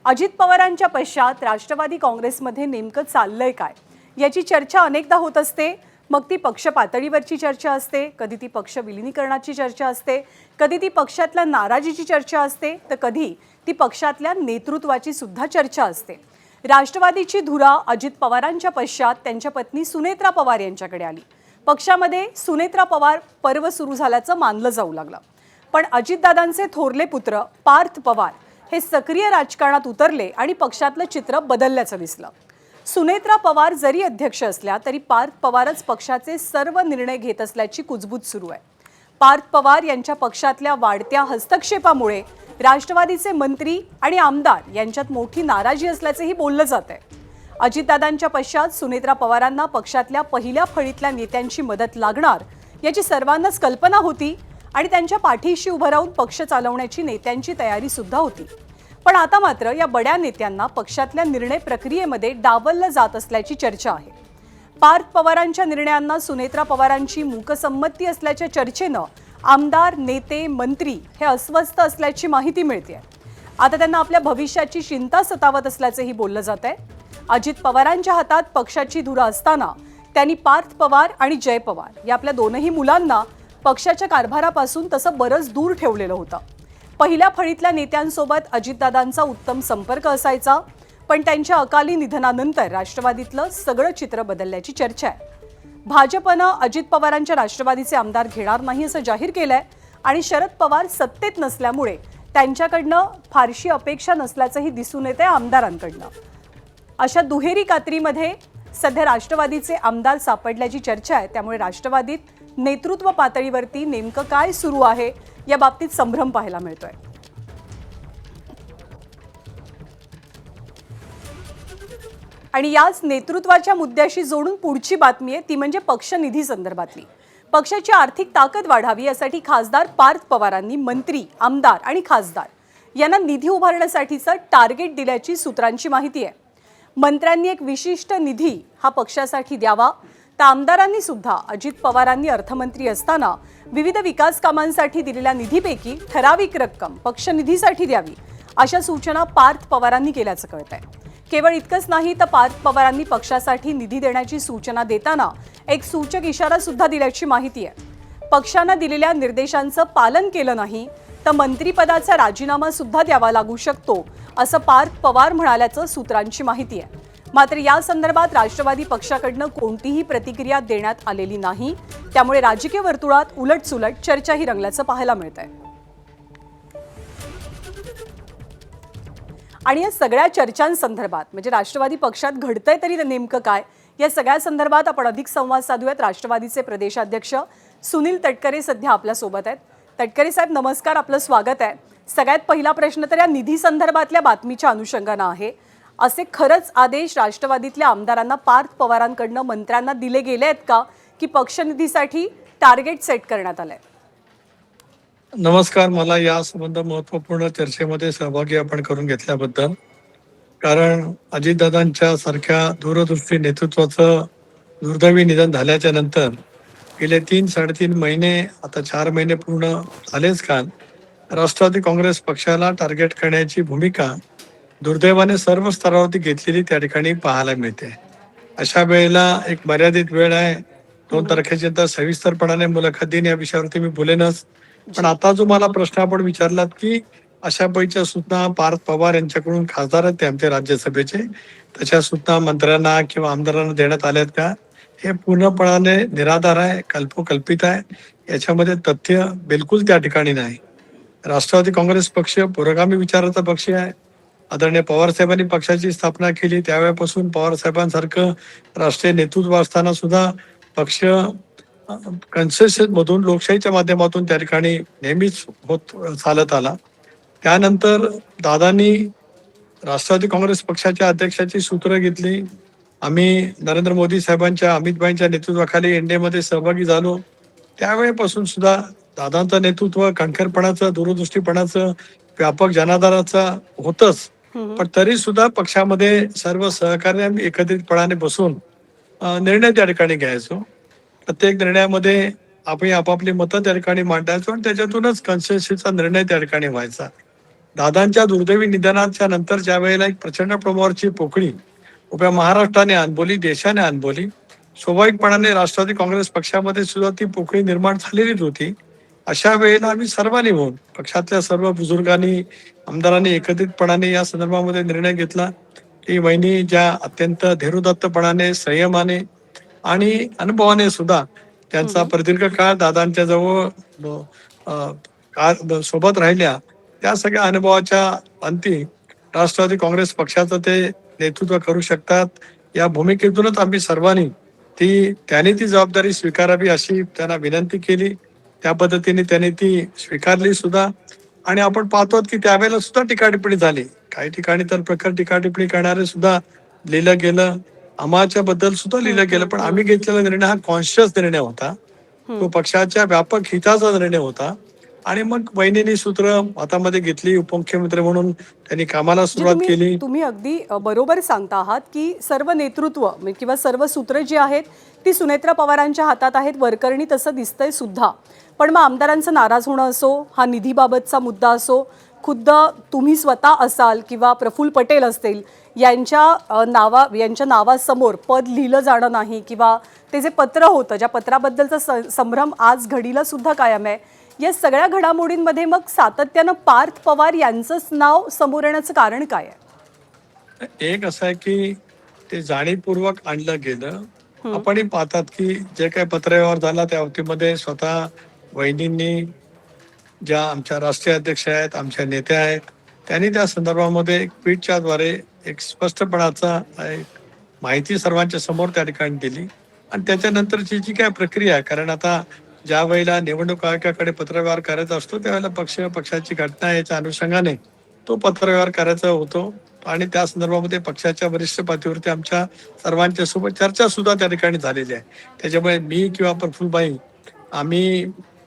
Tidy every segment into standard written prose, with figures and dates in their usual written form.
अजित पवारांच्या पश्चात राष्ट्रवादी काँग्रेसमध्ये नेमकं चाललंय काय याची चर्चा अनेकदा होत असते। मग ती पक्ष पातळीवरची चर्चा असते, कधी ती पक्ष विलिनीकरणाची चर्चा असते, कधी ती पक्षातल्या नाराजीची चर्चा असते, तर कधी ती पक्षातल्या नेतृत्वाची सुद्धा चर्चा असते। राष्ट्रवादीची धुरा अजित पवारांच्या पश्चात त्यांच्या पत्नी सुनेत्रा पवार यांच्याकडे आली। पक्षामध्ये सुनेत्रा पवार पर्व सुरू झाल्याचं मानलं जाऊ लागलं। पण अजितदादांचे थोरले पुत्र पार्थ पवार हे सक्रिय राजकारणात उतरले आणि पक्षातलं चित्र बदलल्याचं दिसलं। सुनेत्रा पवार जरी अध्यक्ष असल्या तरी पार्थ पवारच पक्षाचे सर्व निर्णय घेत असल्याची कुजबूज सुरू आहे। पार्थ पवार यांच्या पक्षातल्या वाढत्या हस्तक्षेपामुळे राष्ट्रवादीचे मंत्री आणि आमदार यांच्यात मोठी नाराजी असल्याचंही बोललं जात आहे। अजितदादांच्या पश्चात सुनेत्रा पवारांना पक्षातल्या पहिल्या फळीतल्या नेत्यांची मदत लागणार याची सर्वांनाच कल्पना होती आणि त्यांच्या पाठीशी उभं राहून पक्ष चालवण्याची नेत्यांची तयारी सुद्धा होती। पण आता मात्र या बड्या नेत्यांना पक्षातल्या निर्णय प्रक्रियेमध्ये डावललं जात असल्याची चर्चा आहे। पार्थ पवारांच्या निर्णयांना सुनेत्रा पवारांची मूकसंमती असल्याच्या चर्चेनं आमदार, नेते, मंत्री हे अस्वस्थ असल्याची माहिती मिळते। आता त्यांना आपल्या भविष्याची चिंता सतावत असल्याचंही बोललं जात आहे। अजित पवारांच्या हातात पक्षाची धुरा असताना त्यांनी पार्थ पवार आणि जय पवार या आपल्या दोनही मुलांना पक्षाच्या कारभारापासून तसं बरंच दूर ठेवलेलं होतं। पहिल्या फळीतल्या नेत्यांसोबत अजितदादांचा उत्तम संपर्क असायचा, पण त्यांच्या अकाली निधनानंतर राष्ट्रवादीतलं सगळं चित्र बदलल्याची चर्चा आहे। भाजपनं अजित पवारांच्या राष्ट्रवादीचे आमदार घेणार नाही असं जाहीर केलंय आणि शरद पवार सत्तेत नसल्यामुळे त्यांच्याकडनं फारशी अपेक्षा नसल्याचंही दिसून येतंय आमदारांकडनं। अशा दुहेरी कात्रीमध्ये सध्या राष्ट्रवादीचे आमदार सापडल्याची चर्चा आहे। त्यामुळे राष्ट्रवादीत नेतृत्व पातळीवरती नेमकं काय सुरू आहे या बाबतीत संभ्रम पाहायला मिळतोय। आणि याच नेतृत्वाच्या मुद्द्याशी जोडून पुढची बातमी आहे ती म्हणजे पक्ष निधी संदर्भातली। पक्षाची आर्थिक ताकद वाढावी यासाठी खासदार पार्थ पवारांनी मंत्री, आमदार आणि खासदार यांना निधी उभारण्यासाठीचं टार्गेट दिल्याची सूत्रांची माहिती आहे। मंत्र्यांनी एक विशिष्ट निधी हा पक्षासाठी द्यावा, तर आमदारांनी सुद्धा अजित पवारांनी अर्थमंत्री असताना विविध विकास कामांसाठी दिलेल्या निधीपैकी ठराविक रक्कम पक्ष निधीसाठी द्यावी अशा सूचना पार्थ पवारांनी केल्याचं कळतंय। केवळ इतकंच नाही तर पार्थ पवारांनी पक्षासाठी निधी देण्याची सूचना देताना एक सूचक इशारा सुद्धा दिल्याची माहिती आहे। पक्षानं दिलेल्या निर्देशांचं पालन केलं नाही तर मंत्रिपदाचा राजीनामा सुद्धा द्यावा लागू शकतो असं पार्थ पवार म्हणाल्याचं सूत्रांची माहिती आहे। मात्र या संदर्भात राष्ट्रवादी पक्षाकडनं कोणतीही प्रतिक्रिया देण्यात आलेली नाही, त्यामुळे राजकीय वर्तुळात उलटसुलट चर्चाही रंगल्याचं पाहायला मिळतंय। आणि या सगळ्या चर्चांसंदर्भात म्हणजे राष्ट्रवादी पक्षात घडतंय तरी नेमकं काय या सगळ्या संदर्भात आपण अधिक संवाद साधूयात। राष्ट्रवादीचे प्रदेशाध्यक्ष सुनील तटकरे सध्या आपल्या सोबत आहेत। तटकरे साहेब नमस्कार, आपलं स्वागत आहे। सगळ्यात पहिला प्रश्न तर या निधी संदर्भातल्या बातमीच्या अनुषंगानं आहे। असे खरंच आदेश राष्ट्रवादीतल्या आमदारांना पार्थ पवारांकडनं मंत्र्यांना दिले गेले आहेत का की पक्षनिधीसाठी टार्गेट सेट करण्यात आलंय? नमस्कार, मला या संबंध महत्वपूर्ण चर्चेमध्ये सहभागी आपण करून घेतल्याबद्दल। कारण अजितदादांच्या सारख्या दूरदृष्टी नेतृत्वाचं दुर्दैवी निधन झाल्याच्या नंतर गेले 3-3.5 महिने, आता 4 महिने पूर्ण झालेच काल, राष्ट्रवादी काँग्रेस पक्षाला टार्गेट करण्याची भूमिका दुर्दैवाने सर्व स्तरावरती घेतलेली त्या ठिकाणी पाहायला मिळते। अशा वेळेला एक मर्यादित वेळ आहे, 2 तारखेच्या सविस्तरपणाने मुलाखत देईन या विषयावरती मी बोलेनच। पण आता जो मला प्रश्न आपण विचारलात की अशा पैच्या सूचना पार्थ पवार यांच्याकडून खासदार आहेत ते आमचे राज्यसभेचे, त्याच्या सूचना मंत्र्यांना किंवा आमदारांना देण्यात आल्यात का, हे पूर्णपणाने निराधार आहे, कल्पोकल्पित आहे। याच्यामध्ये तथ्य बिलकुल त्या ठिकाणी नाही। राष्ट्रवादी काँग्रेस पक्ष पुरोगामी विचाराचा पक्ष आहे। आदरणीय पवार साहेबांनी पक्षाची स्थापना केली त्यावेळेपासून पवार साहेबांसारखं राष्ट्रीय नेतृत्व असताना सुद्धा पक्ष कन्सेन्सस मधून लोकशाहीच्या माध्यमातून त्या ठिकाणी नेहमीच होत चालत आला। त्यानंतर दादांनी राष्ट्रवादी काँग्रेस पक्षाच्या अध्यक्षाची सूत्र घेतली। आम्ही नरेंद्र मोदी साहेबांच्या, अमितभाईंच्या नेतृत्वाखाली एनडीएमध्ये सहभागी झालो। त्यावेळेपासून सुद्धा दादांचं नेतृत्व कणखरपणाचं, दूरदृष्टीपणाचं, व्यापक जनाधाराचं होतच। पण तरी सुद्धा पक्षामध्ये सर्व सहकार्य आम्ही एकत्रितपणाने बसून निर्णय त्या ठिकाणी घ्यायचो। प्रत्येक निर्णयामध्ये आपण आपापली मतं त्या ठिकाणी मांडायचो आणि त्याच्यातूनच कन्सेन्ससचा निर्णय त्या ठिकाणी व्हायचा। दादांच्या दुर्दैवी निधनाच्या नंतर ज्या वेळेला एक प्रचंड प्रमाणावरची पोकळी उभ्या महाराष्ट्राने अनुभवली, देशाने अनुभवली, स्वाभाविकपणाने राष्ट्रवादी काँग्रेस पक्षामध्ये सुद्धा ती पोकळी निर्माण झालेलीच होती. अशा वेळेला आम्ही सर्वांनी मिळून पक्षातल्या सर्व बुजुर्गांनी, आमदारांनी एकत्रितपणाने या संदर्भामध्ये निर्णय घेतला की वहिनी ज्या अत्यंत धीरोदात्तपणाने, संयमाने आणि अनुभवाने सुद्धा त्यांचा प्रदीर्घ काळ दादांच्या जवळ सोबत राहिल्या, त्या सगळ्या अनुभवाच्या अंती राष्ट्रवादी काँग्रेस पक्षाचं ते नेतृत्व करू शकतात. या भूमिकेतूनच आम्ही सर्वांनी त्यांनी ती जबाबदारी स्वीकारावी अशी त्यांना विनंती केली. त्या पद्धतीने त्यांनी ती स्वीकारली सुद्धा. आणि आपण पाहतो की त्यावेळेला सुद्धा टीकाटिप्पणी झाली. काही ठिकाणी तर प्रखर टीकाटिप्पणी करणारे सुद्धा लिहिलं गेलं, आम्हाच्या बद्दल सुद्धा लिहिलं गेलं. पण आम्ही घेतलेला निर्णय हा कॉन्शियस निर्णय होता, तो पक्षाच्या व्यापक हिताचा निर्णय होता. आणि मग वहिनींनी सूत्र हातामध्ये घेतली, उपमुख्यमंत्री म्हणून त्यांनी कामाला सुरुवात केली. तुम्ही अगदी बरोबर सांगता आहात की सर्व नेतृत्व किंवा सर्व सूत्र जी आहेत ती सुनेत्रा पवारांच्या हातात आहेत. वरकरणी तसं दिसतंय सुद्धा. पण मग आमदारांचं नाराज होणं असो, हा निधीबाबतचा मुद्दा असो, खुद्द तुम्ही स्वतः असाल किंवा प्रफुल्ल पटेल असतील, यांच्या नावासमोर पद लिहिलं जाणं नाही, किंवा ते जे पत्र होतं, ज्या पत्राबद्दलचा संभ्रम आज घडीला सुद्धा कायम आहे, या सगळ्या घडामोडींमध्ये मग सातत्यानं पार्थ पवार यांचंच नाव समोर येण्याचं कारण काय आहे? एक असं आहे की ते जाणीवपूर्वक आणलं गेलं. आपणही पाहतात की जे काही पत्रव्यवहार झाला त्या बाबतीमध्ये स्वतः वहिनींनी, ज्या आमच्या राष्ट्रीय अध्यक्ष आहेत, आमच्या नेत्या आहेत, त्यांनी त्या संदर्भामध्ये एक ट्विटच्या द्वारे एक स्पष्टपणाचा एक माहिती सर्वांच्या समोर त्या ठिकाणी दिली. आणि त्याच्यानंतरची जी काय प्रक्रिया आहे, कारण आता ज्या वेळेला निवडणूक आयोगाकडे पत्रव्यवहार करायचा असतो त्यावेळेला पक्षाची घटना याच्या अनुषंगाने तो पत्रव्यवहार करायचा होतो. आणि त्या संदर्भामध्ये पक्षाच्या वरिष्ठ पातळीवरती आमच्या सर्वांच्या सोबत चर्चा सुद्धा त्या ठिकाणी झालेली आहे. त्याच्यामुळे मी किंवा प्रफुल्लबाई आम्ही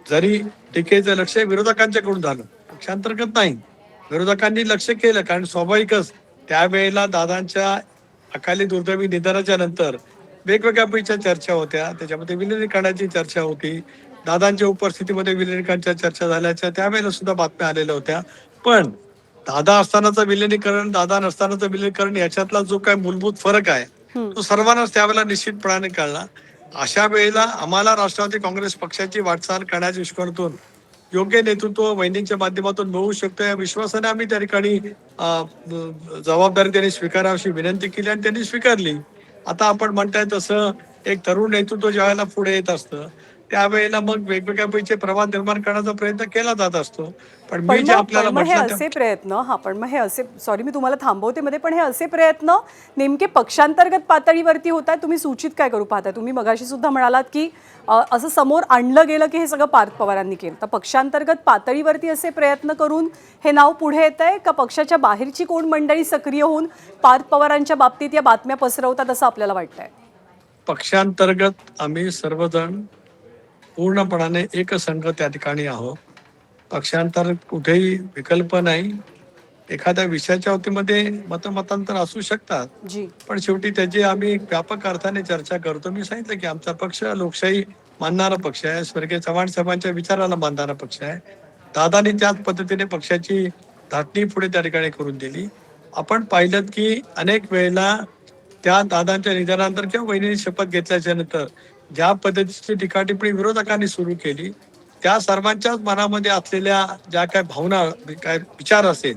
जरी टीकेचं लक्ष विरोधकांच्याकडून झालं, पक्षांतर्गत नाही, विरोधकांनी लक्ष केलं, कारण स्वाभाविकच त्यावेळेला दादांच्या अकाली दुर्दैवी निधनाच्या नंतर वेगवेगळ्या पैच्या चर्चा होत्या. त्याच्यामध्ये विलिनीकरणाची चर्चा होती, दादांच्या उपस्थितीमध्ये विलिनीकरणाच्या चर्चा झाल्याच्या त्यावेळेला सुद्धा बातम्या आलेल्या होत्या. पण दादा असतानाचं विलिनीकरण, दादा नसतानाचं विलिनीकरण याच्यातला जो काय मूलभूत फरक आहे तो सर्वांनाच त्यावेळेला निश्चितपणाने कळला. अशा वेळेला आम्हाला राष्ट्रवादी काँग्रेस पक्षाची वाटचाल करण्याच्या दृष्टिकोनातून योग्य नेतृत्व वहिनींच्या माध्यमातून मिळू शकतो या विश्वासाने आम्ही त्या ठिकाणी जबाबदारी त्यांनी स्वीकारावी विनंती केली आणि त्यांनी स्वीकारली. आता आपण म्हणताय तसं एक तरुण नेतृत्व ज्या वेळेला पुढे येत असतं त्यावेळेला मग वेगवेगळ्या पैसे प्रवाह निर्माण करण्याचा प्रयत्न केला जात असतो. पण मी जे आपल्याला हे असे प्रयत्न सॉरी मी तुम्हाला थांबवते मध्ये, पण हे असे प्रयत्न नेमके पक्षांतर्गत पातळीवरती होत आहेत. तुम्ही सूचित काय करू पाहताय? तुम्ही मगाशी सुद्धा म्हणालात की असं समोर आणलं गेलं की हे सगळं पार्थ पवारांनी केलं. तर पक्षांतर्गत पातळीवरती असे प्रयत्न करून हे नाव पुढे येत आहे का पक्षाच्या बाहेरची कोण मंडळी सक्रिय होऊन पार्थ पवारांच्या बाबतीत या बातम्या पसरवतात असं आपल्याला वाटतंय? पक्षांतर्गत आम्ही सर्वजण पूर्णपणाने एकसंघ त्या ठिकाणी आहोत. पक्षांतर्गत कुठेही विकल्प नाही. एखाद्या विषयाच्या बाबतीमध्ये मतमतांतर असू शकतात, पण शेवटी त्याची आम्ही व्यापक अर्थाने चर्चा करतो. मी सांगितलं की आमचा पक्ष लोकशाही मानणारा पक्ष आहे, स्वर्गीय चव्हाण साहेबांच्या विचाराला मानणारा पक्ष आहे. दादानी त्याच पद्धतीने पक्षाची धाटणी पुढे त्या ठिकाणी करून दिली. आपण पाहिलं की अनेक वेळेला त्या दादांच्या निधनानंतर किंवा वहिनींनी शपथ घेतल्याच्या नंतर ज्या पद्धतीची टीकाटिप्पणी विरोधकांनी सुरू केली, त्या सर्वांच्याच मनामध्ये असलेल्या ज्या काय भावना, काय विचार असेल,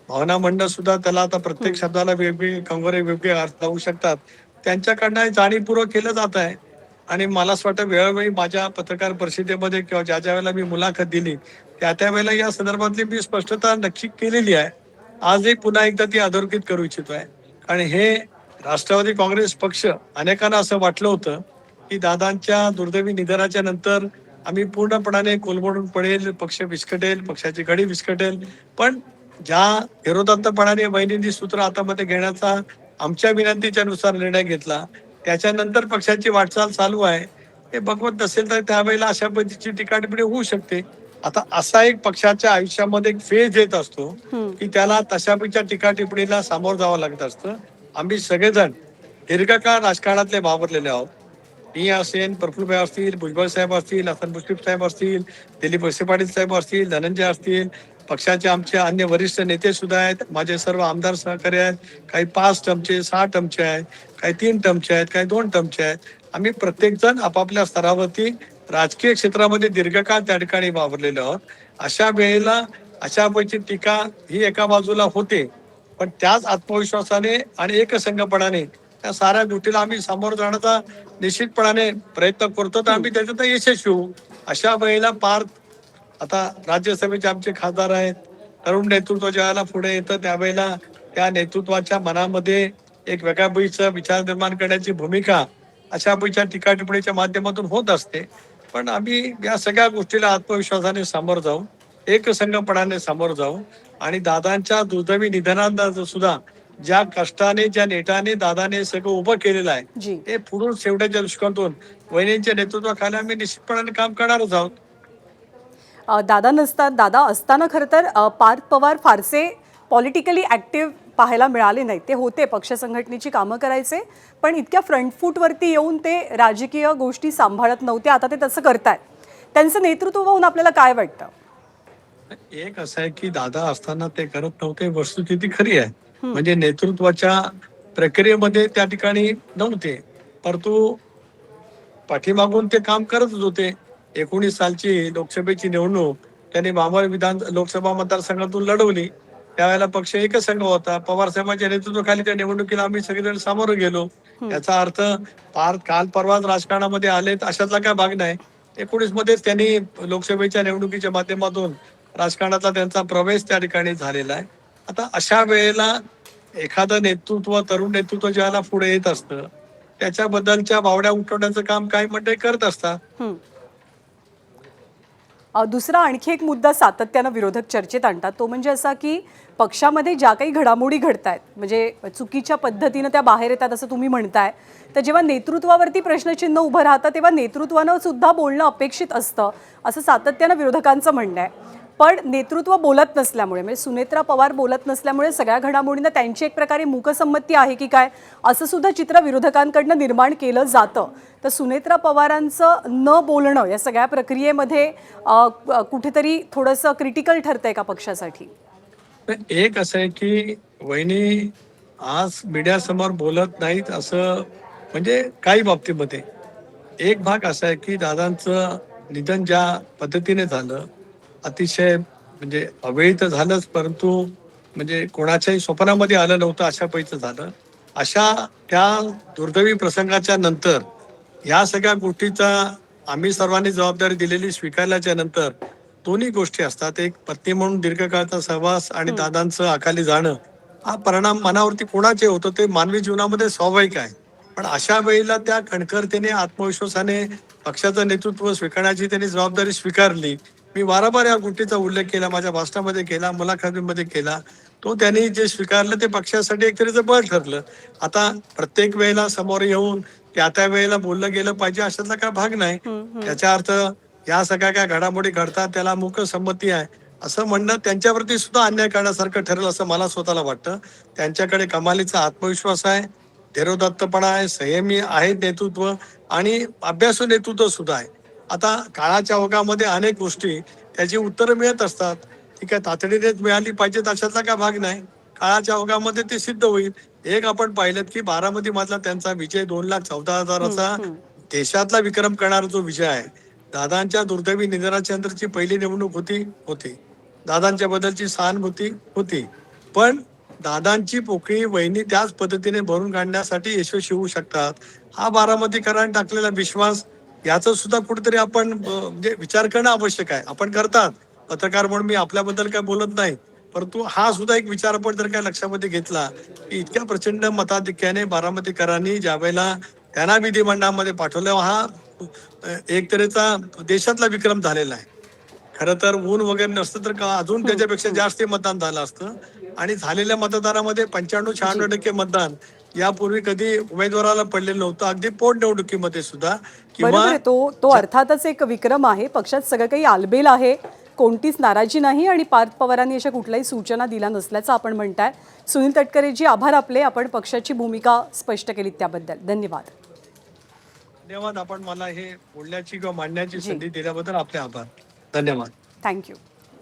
भावना म्हणणं सुद्धा त्याला आता प्रत्येक शब्दाला वेगवेगळे कंगोरे वेगवेगळे अर्थ लावू शकतात, त्यांच्याकडनं जाणीवपूर्वक केलं जात आहे. आणि मला असं वाटतं वेळोवेळी माझ्या पत्रकार परिषदेमध्ये किंवा ज्या ज्या वेळेला मी मुलाखत दिली त्या वेळेला या संदर्भातली मी स्पष्टता नक्की केलेली आहे. आजही पुन्हा एकदा ती अधोरेखित करू इच्छितो आहे. कारण हे राष्ट्रवादी काँग्रेस पक्ष, अनेकांना असं वाटलं होतं की दादांच्या दुर्दैवी निधनाच्या नंतर आम्ही पूर्णपणाने कोलमडून पडेल, पक्ष विस्कटेल, पक्षाची घडी विस्कटेल. पण ज्या विरोधांतपणाने वहिनींनी सूत्र हातामध्ये घेण्याचा आमच्या विनंतीच्या नुसार निर्णय घेतला, त्याच्यानंतर पक्षाची वाटचाल चालू आहे. हे बघवत नसेल तर त्यावेळेला अशा पद्धतीची टीकाटिप्पणी होऊ शकते. आता असा एक पक्षाच्या आयुष्यामध्ये एक फेज येत असतो की त्याला तशापेक्षा टीकाटिप्पणीला सामोरं जावं लागत असतं. आम्ही सगळेजण दीर्घकाळ राजकारणातले वावरलेले आहोत. मी असेल, प्रफुल्लभाई असतील, भुजबळ साहेब असतील, हसन मुश्रीफ साहेब असतील, दिलीप वळसे पाटील साहेब असतील, धनंजय असतील, पक्षाचे आमचे अन्य वरिष्ठ नेते सुद्धा आहेत, माझे सर्व आमदार सहकारी आहेत, काही 5 टर्मचे 6 टर्मचे आहेत, काही 3 टर्मचे आहेत, काही 2 टर्मचे आहेत. आम्ही प्रत्येक जण आपापल्या स्तरावरती राजकीय क्षेत्रामध्ये दीर्घकाळ त्या ठिकाणी वावरलेलो आहोत. अशा वेळेला अशापैकी टीका ही एका बाजूला होते, पण त्याच आत्मविश्वासाने आणि एकसंघपणाने त्या साऱ्या गोष्टीला आम्ही सामोरं जाण्याचा निश्चितपणाने प्रयत्न करतो, तर आम्ही त्याच्यात यशस्वी होऊ. अशा वेळेला आता राज्यसभेचे आमचे खासदार आहेत, तरुण नेतृत्व ज्यावेळेला पुढे येतं त्यावेळेला त्या नेतृत्वाच्या मनामध्ये एक वेगळ्या पद्धतीचा विचार निर्माण करण्याची भूमिका अशा पद्धतीच्या टीका टिप्पणीच्या माध्यमातून होत असते. पण आम्ही या सगळ्या गोष्टीला आत्मविश्वासाने सामोरं जाऊ, एकसंघपणाने सामोरं जाऊ आणि दादांच्या दुर्दैवी निधनानंतर सुद्धा ज्या कष्टाने ज्या नेटाने दादाने सगळं उभं केलेलं आहे जी ते पुढून शेवटच्या दृष्टिकोनातून वहिनींच्या नेतृत्वाखाली आम्ही निश्चितपणाने काम करणारच आहोत. दादा असताना खरं तर पार्थ पवार फारसे पॉलिटिकली ॲक्टिव्ह पाहायला मिळाले नाही. ते होते पक्ष संघटनेची कामं करायचे, पण इतक्या फ्रंट फूटवरती येऊन ते राजकीय गोष्टी सांभाळत नव्हते. आता ते तसं करतायत. त्यांचं नेतृत्व पाहून आपल्याला काय वाटतं? एक असं आहे की दादा असताना ते करत नव्हते, वस्तुस्थिती खरी आहे. म्हणजे नेतृत्वाच्या प्रक्रियेमध्ये त्या ठिकाणी नव्हते, परंतु पाठीमागून ते काम करतच होते. 19 सालची लोकसभेची निवडणूक त्यांनी मावळ लोकसभा मतदारसंघातून लढवली. त्यावेळेला पक्ष एकच संघ होता. पवार साहेबांच्या नेतृत्वाखाली त्या निवडणुकीला आम्ही सगळेजण सामोरं गेलो. याचा अर्थ काल परवाच राजकारणामध्ये आलेत अशातला काय भाग नाही. 19 मध्येच त्यांनी लोकसभेच्या निवडणुकीच्या माध्यमातून राजकारणाचा त्यांचा प्रवेश त्या ठिकाणी झालेला आहे. आता अशा वेळेला एखादं नेतृत्व तरुण नेतृत्व ज्याला पुढे येत असतं त्याच्याबद्दलच्या बावड्या उठवण्याचं काम काही मंडळी करत असतात. दुसरा आणखी एक मुद्दा सातत्यानं विरोधक चर्चेत आणतात, तो म्हणजे असा की पक्षामध्ये ज्या काही घडामोडी घडत आहेत, म्हणजे चुकीच्या पद्धतीनं त्या बाहेर येतात असं तुम्ही म्हणताय, तर जेव्हा नेतृत्वावरती प्रश्नचिन्ह उभं राहतं तेव्हा नेतृत्वानं सुद्धा बोलणं अपेक्षित असतं असं सातत्यानं विरोधकांचं म्हणणं आहे. पण नेतृत्व बोलत नसल्यामुळे, म्हणजे सुनेत्रा पवार बोलत नसल्यामुळे सगळ्या घडामोडींना त्यांची एक प्रकारे मूकसंमती आहे की काय असं सुद्धा चित्र विरोधकांकडनं निर्माण केलं जातं. तर सुनेत्रा पवारांचं न बोलणं या सगळ्या प्रक्रियेमध्ये कुठेतरी थोडंसं क्रिटिकल ठरतंय का पक्षासाठी? एक असं आहे की वहिनी आज मीडियासमोर बोलत नाहीत असं म्हणजे काही बाबतीमध्ये. एक भाग असा आहे की दादांचं निधन ज्या पद्धतीने झालं अतिशय म्हणजे अवेळी तर झालंच, परंतु म्हणजे कोणाच्याही स्वप्नामध्ये आलं नव्हतं अशा पैकी झालं. अशा त्या दुर्दैवी प्रसंगाच्या नंतर या सगळ्या गोष्टीचा आम्ही सर्वांनी जबाबदारी दिलेली स्वीकारल्याच्या नंतर दोन्ही गोष्टी असतात. एक पत्नी म्हणून दीर्घकाळचा सहवास आणि दादांचं अकाली जाणं हा परिणाम मनावरती कोणाचे होतं ते मानवी जीवनामध्ये स्वाभाविक आहे. पण अशा वेळेला त्या कणखरतेने आत्मविश्वासाने पक्षाचं नेतृत्व स्वीकारण्याची त्यांनी जबाबदारी स्वीकारली. मी वारंवार या गोष्टीचा उल्लेख केला, माझ्या भाषणामध्ये केला, मुलाखतीमध्ये केला. तो त्यांनी जे स्वीकारलं ते पक्षासाठी एक तरीचं बळ ठरलं. आता प्रत्येक वेळेला समोर येऊन त्या वेळेला बोललं गेलं पाहिजे अशातला काय भाग नाही. त्याचा अर्थ या सगळ्या काय घडामोडी घडतात त्याला मूक संमती आहे असं म्हणणं त्यांच्यावरती सुद्धा अन्याय करण्यासारखं ठरेल असं मला स्वतःला वाटतं. त्यांच्याकडे कमालीचा आत्मविश्वास आहे, धीरोदात्तपणा आहे, संयमी आहे नेतृत्व आणि अभ्यासू नेतृत्व सुद्धा आहे. आता काळाच्या ओघामध्ये अनेक गोष्टी त्याची उत्तरं मिळत असतात. ती काय तातडीनेच मिळाली पाहिजेत अशातला काय भाग नाही. काळाच्या ओघामध्ये ते सिद्ध होईल. एक आपण पाहिलं की बारामती मधला त्यांचा विजय 2,14,000चा देशातला विक्रम करणारा जो विजय आहे. दादांच्या दुर्दैवी निधनाच्या नंतरची पहिली निवडणूक होती. दादांच्या बद्दलची सहानुभूती होती, पण दादांची पोकळी वहिनी त्याच पद्धतीने भरून काढण्यासाठी यशस्वी होऊ शकतात हा बारामतीकरांनी टाकलेला विश्वास याचा सुद्धा कुठेतरी आपण म्हणजे विचार करणं आवश्यक आहे. आपण करतात पत्रकार म्हणून मी आपल्याबद्दल काय बोलत नाही, परंतु हा सुद्धा एक विचार आपण जर काय लक्षामध्ये घेतला की इतक्या प्रचंड मताधिक्याने बारामतीकरांनी ज्या वेळेला त्यांना विधिमंडळामध्ये पाठवलं हा एक तऱ्हेचा देशातला विक्रम झालेला आहे. खरं तर ऊन वगैरे नसतं तर अजून त्याच्यापेक्षा जास्त मतदान झालं असतं आणि झालेल्या मतदारामध्ये 95-96% मतदान यापूर्वी कधी उमेदवाराला पडलेलं नव्हतं. अगदी पोटनिवडणुकीमध्ये सुद्धा बरोबर आहे. तो अर्थातच एक विक्रम आहे. पक्षात सगळं काही आलबेल आहे, कोणतीच नाराजी नाही आणि पार्थ पवारांनी अशा कुठल्याही सूचना दिल्या नसल्याचं आपण म्हणताय. सुनील तटकरेजी आभार आपले, आपण पक्षाची भूमिका स्पष्ट केली त्याबद्दल. धन्यवाद. धन्यवाद. आपण मला हे बोलण्याची किंवा मांडण्याची संधी दिल्याबद्दल आपले आभार. धन्यवाद. थँक्यू.